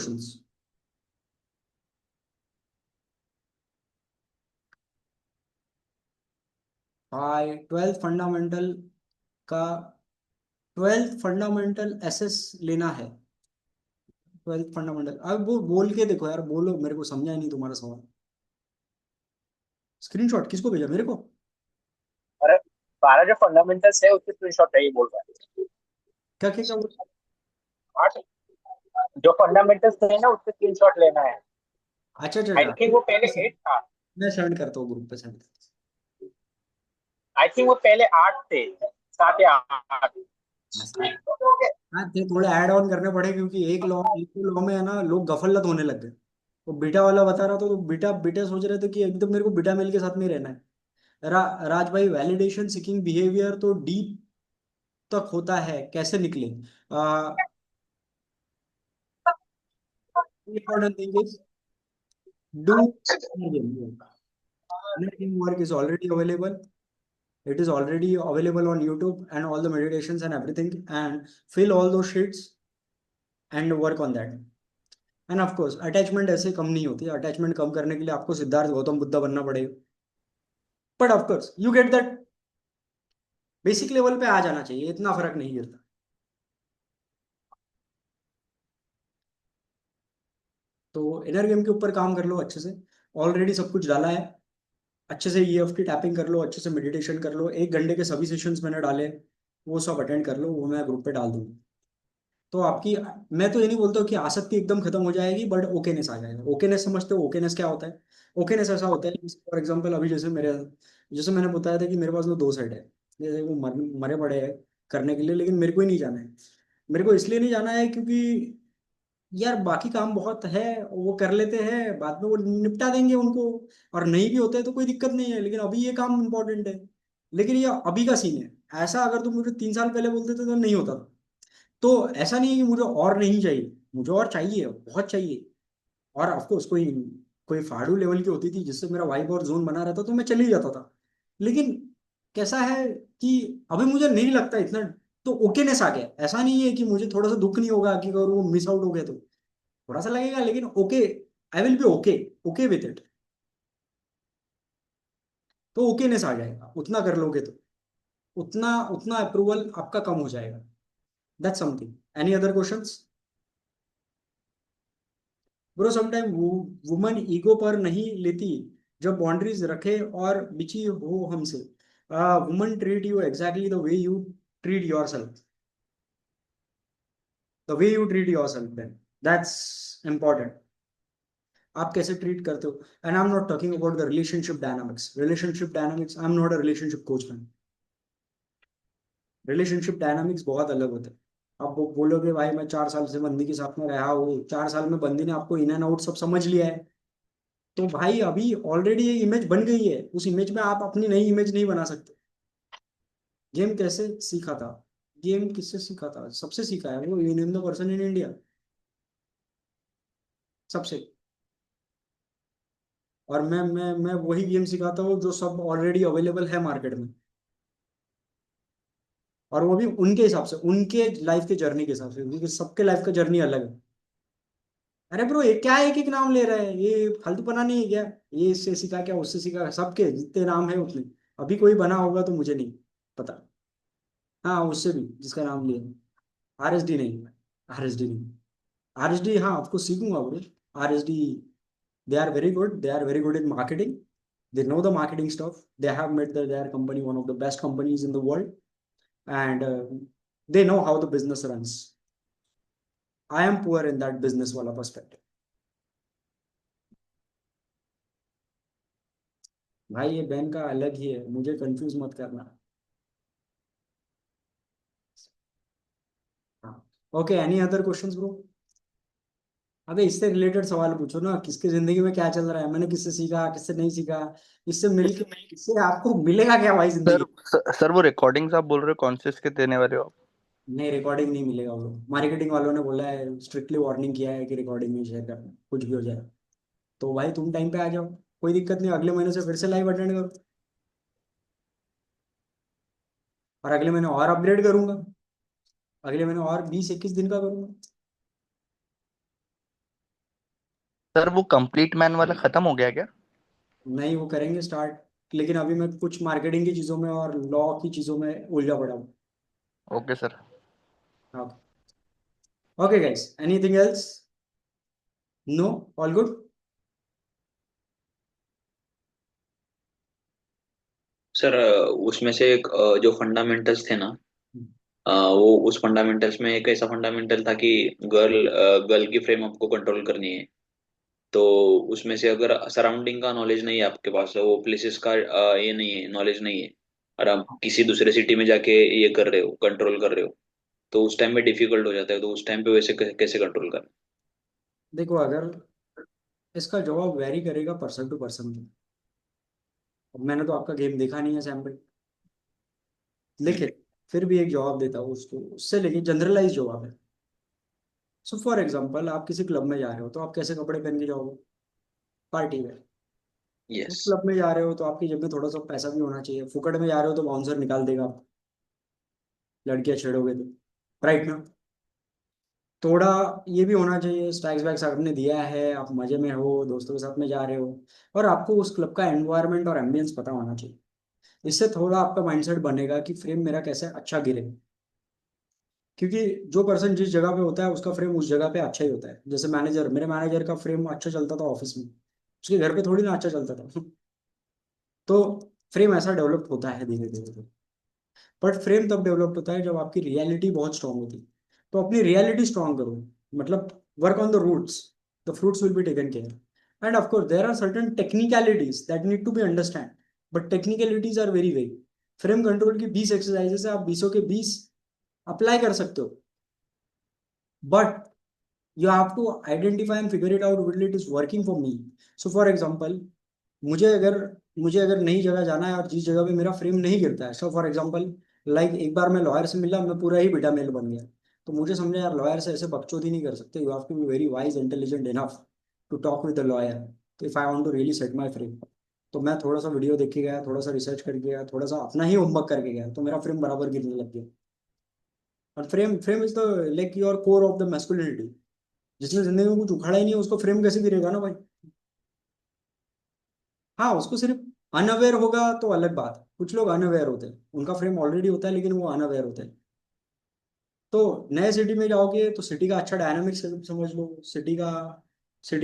Questions. हाय, का twelfth fundamental SS लेना है। ट्वेल्थ फंडामेंटल, अब वो बोल के देखो यार, बोलो, मेरे को समझा ही नहीं तुम्हारा सवाल। स्क्रीनशॉट किसको भेजा, मेरे को? अरे 12 जो फंडामेंटल्स है उसके स्क्रीनशॉट नहीं बोल रहा क्या क्या क्या बोल- है। 8 जो फंडामेंटल्स थे ना उसके स्क्रीनशॉट लेना है। अच्छा अच्छा आई अच्छा। थिंक वो पहले 8 था। मैं सेंड करता हूँ ग्रुप पे, सेंड। आई थिंक वो पहले 8 थे, 7 या 8। हाँ, ये थोड़े ऐड ऑन करने पड़े क्योंकि एक लॉ में है ना, लोग गफलत होने लग गए। वो बीटा वाला बता रहा था तो बीटा बीटा सोच रहे थे कि एकदम मेरे को बीटा मेल के साथ में ही रहना है। राज भाई, वैलिडेशन सीकिंग बिहेवियर तो डीप तक होता है, कैसे निकले? Important thing is do work is already available. It is already available on YouTube and all the meditations and everything, and fill all those sheets and work on that. And of course attachment ऐसे कम नहीं होती, attachment कम करने के लिए आपको सिद्धार्थ गौतम बुद्धा बनना पड़ेगा। But of course you get that, basic level पे आ जाना चाहिए, इतना फर्क नहीं गिरता। तो इनर गेम के ऊपर काम कर लो अच्छे से। ऑलरेडी सब कुछ डाला है। अच्छे से ईएफटी टैपिंग कर लो, अच्छे से मेडिटेशन कर लो, 1 घंटे के सभी सेशंस मैंने डाले, वो सब अटेंड कर लो, वो मैं ग्रुप पे डाल दूंगा। तो आपकी, मैं तो ये नहीं बोलता हूँ कि आसक्ति एकदम खत्म हो जाएगी, बट ओकेनेस आ जाएगा। ओकेनेस समझते हो? ओकेनेस क्या होता है? ओकेनेस ऐसा होता है, फॉर एग्जांपल अभी जैसे मैंने बताया था कि मेरे पास वो 2 सेट है। जैसे वो मरे पड़े हैं करने के लिए, लेकिन मेरे को ही नहीं जाना है। मेरे को इसलिए नहीं जाना है क्योंकि यार बाकी काम बहुत है, वो कर लेते हैं, बाद में वो निपटा देंगे उनको। और नहीं भी होते तो कोई दिक्कत नहीं है, लेकिन अभी ये काम इंपॉर्टेंट है। लेकिन ये अभी का सीन है ऐसा, अगर तुम मुझे 3 साल पहले बोलते थे तो नहीं होता था। तो ऐसा नहीं है कि मुझे और नहीं चाहिए, मुझे और चाहिए, बहुत चाहिए। और ऑफकोर्स कोई कोई फाड़ू लेवल की होती थी जिससे मेरा वाइब और जोन बना रहता तो मैं चल ही जाता था। लेकिन कैसा है कि अभी मुझे नहीं लगता इतना। तो ओकेनेस आ गया, ऐसा नहीं है कि मुझे थोड़ा सा दुख नहीं होगा कि अगर वो मिस आउट हो गए तो थोड़ा सा लगेगा, लेकिन okay, I will be okay, okay with it. तो ओकेनेस आ जाएगा, उतना कर लोगे तो उतना उतना अप्रूवल आपका कम हो जाएगा। That's something. Any other questions? Bro, sometime woman ego पर नहीं लेती जब बाउंड्रीज रखे और बिची हो हमसे। Woman treat you exactly the way you treat yourself, the way you treat yourself, then that's important. आप कैसे ट्रीट करते हो? And I am not talking about the relationship dynamics, I am not a relationship coach man. Relationship dynamics बहुत अलग होते हैं। अब वो बोलोगे भाई मैं 4 साल से बंदी के साथ में रहा हूँ, 4 साल में बंदी ने आपको इन एंड आउट सब समझ लिया है, तो भाई अभी ऑलरेडी ये इमेज बन गई है, उस इमेज में आप अपनी नई इमेज नहीं बना सकते। गेम कैसे सीखा था? गेम किससे सीखा था? सबसे सीखा है, वो you name the person in India, सबसे। और मैं वही गेम सिखाता हूँ जो सब ऑलरेडी अवेलेबल है मार्केट में, और वो भी उनके हिसाब से, उनके लाइफ के जर्नी के हिसाब से, क्योंकि सबके लाइफ का जर्नी अलग है। अरे ब्रो, ये क्या एक एक नाम ले रहे हैं, ये फालतूपना नहीं है क्या? ये इससे सीखा, क्या उससे सीखा, सबके जितने नाम है उतने। अभी कोई बना होगा तो मुझे नहीं पता। हाँ, उससे भी जिसका नाम लिया। आरएसडी नहीं, आरएसडी नहीं। आरएसडी, हाँ आपको सीखूंगा bro. RSD, they are very good, they are very good in marketing. They know the marketing stuff. They have made their company one of the best companies in the world, and they know how the business runs. I am poor in that business wala perspective. भाई ये bank का अलग ही है, मुझे confuse मत करना। हाँ। Okay, any other questions bro? अबे इससे रिलेटेड सवाल पूछो ना, किसके जिंदगी में क्या चल रहा है, मैंने किससे सीखा, किससे नहीं सीखा। इससे मिल के, इससे आपको मिलेगा क्या भाई सर जिंदगी? सर वो रिकॉर्डिंग्स आप बोल रहे हो कौन से इसके देने वाले हो आप? नहीं, रिकॉर्डिंग नहीं मिलेगा ब्रो। मार्केटिंग वालों ने बोला है, स्ट्रिक्टली वार्निंग किया है कि रिकॉर्डिंग नहीं शेयर करना, कुछ भी हो जाए। तो भाई तुम टाइम पे आ जाओ, कोई दिक्कत नहीं, अगले महीने से फिर से लाइव अटेंड करो। और अगले महीने और अपग्रेड करूंगा, अगले महीने और 20-21 दिन का करूंगा। सर वो कंप्लीट मैन वाला खत्म हो गया क्या? नहीं, वो करेंगे स्टार्ट, लेकिन अभी मैं कुछ मार्केटिंग की चीज़ों में और लॉ की चीज़ों में उलझा पड़ा हूँ। Okay sir. Okay, okay guys, anything else? No, all good. Sir उसमें से एक जो फंडामेंटल्स थे ना, वो उस फंडामेंटल्स में एक ऐसा फंडामेंटल था कि गर्ल की फ्रेम आपको कंट्रोल करनी है। तो उसमें से अगर सराउंडिंग का नॉलेज नहीं है आपके पास, वो प्लेसेस का ये नहीं है, नॉलेज नहीं है, और आप किसी दूसरे सिटी में जाके ये कर रहे हो, कंट्रोल कर रहे हो, तो उस टाइम में डिफिकल्ट हो जाता है। तो उस टाइम पे वैसे कैसे कंट्रोल करना? देखो, अगर इसका जवाब वेरी करेगा पर्सन टू पर्सन। अब मैंने तो आपका गेम देखा नहीं है सैम्पल, हम्म। लेकिन फिर भी एक जवाब देता हूँ उसको, उससे लेके जनरलाइज जवाब है। सो फॉर एग्जाम्पल, आप किसी क्लब में जा रहे हो तो आप कैसे कपड़े पहन के जाओगे? पार्टी में। यस। क्लब में जा रहे हो तो आपकी जेब में थोड़ा सा पैसा भी होना चाहिए। फुकट में जा रहे हो तो बाउंसर निकाल देगा आप, लड़कियां छेड़ोगे तो, राइट ना? थोड़ा ये भी होना चाहिए, स्टैक्स वैक्स आपने दिया है, आप मजे में हो, दोस्तों के साथ में जा रहे हो, और आपको उस क्लब का एनवायरनमेंट और एम्बियंस पता होना चाहिए। इससे थोड़ा आपका माइंडसेट बनेगा कि फ्रेम मेरा कैसे अच्छा गिरे। क्योंकि जो पर्सन जिस जगह पे होता है उसका फ्रेम उस जगह पे अच्छा ही होता है। जैसे मैनेजर, मेरे मैनेजर का फ्रेम अच्छा चलता था ऑफिस में, उसके घर पे थोड़ी ना अच्छा चलता था। तो फ्रेम ऐसा डेवलप होता है धीरे धीरे। बट फ्रेम तब डेवलप होता है जब आपकी रियलिटी बहुत स्ट्रांग होती है। तो अपनी रियलिटी स्ट्रांग करो, मतलब work on the roots, the fruits will be taken care. And of course there are certain technicalities that need to be understand, but technicalities are very very. Frame control की 20 exercises है, आप 20 के 20 apply कर सकते हो, but you have to identify and figure it out whether it is working for me. So for example, मुझे अगर मुझे अगर नई जगह जाना है और जिस जगह पे मेरा फ्रेम नहीं गिरता है, सो फॉर एग्जांपल, लाइक एक बार मैं लॉयर से मिला, मैं पूरा ही बिटा मेल बन गया। तो मुझे समझा यार, लॉयर से ऐसे बकचोदी नहीं कर सकते, you have to be very wise intelligent enough to talk with the lawyer. तो if I want to really set my frame, तो मैं थोड़ा सा वीडियो देख के गया, थोड़ा सा रिसर्च करके गया, थोड़ा सा अपना ही होमवर्क करके गया, तो मेरा फ्रेम बराबर गिरने लग गया। और frame frame is the like your core of the masculinity. जिसने जिंदगी में कुछ उखाड़ा ही नहीं है, उसको फ्रेम कैसे गिरेगा ना भाई? हाँ, उसको सिर्फ अनअवेयर होगा तो अलग बात है। कुछ लोग अनअवेयर होते हैं, उनका फ्रेम ऑलरेडी होता है लेकिन वो अनअवेयर होते हैं। तो नए सिटी में जाओगे तो सिटी का अच्छा डायनामिक्स समझ लो, सिटी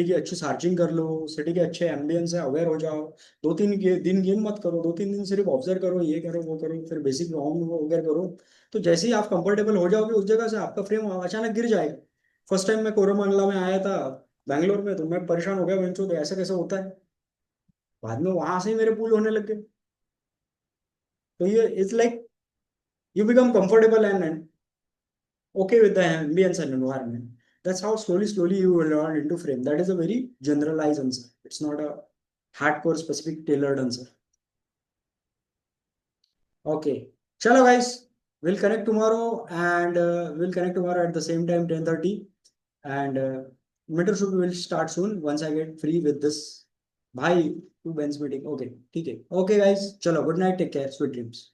की अच्छी सर्चिंग कर लो, सिटी के अच्छे एम्बियंस है, अवेयर हो जाओ। 2-3 दिन गेम मत करो, 2-3 दिन सिर्फ ऑब्जर्व करो, ये करो वो करो, फिर बेसिक राउंड वगैरह करो। तो जैसे ही आप कंफर्टेबल हो जाओगे उस जगह से, आपका फ्रेम अचानक गिर जाएगा। फर्स्ट टाइम मैं कोरमंगला में आया था बैंगलोर में, तो मैं परेशान हो गया, बच्चों तो ऐसा कैसे होता है। बाद में वहां से ही मेरे पुल होने लग गए। तो ये it's like you become comfortable and okay with the ambience and environment. That's how slowly you will learn into frame. That is a very generalized answer. It's not a hardcore specific tailored answer. Okay. Chalo guys, we'll connect tomorrow at the same time 10:30, and mentorship will start soon once I get free with this bhai 2 bench meeting. Okay, ठीक है. Okay guys, चलो, good night, take care, sweet dreams.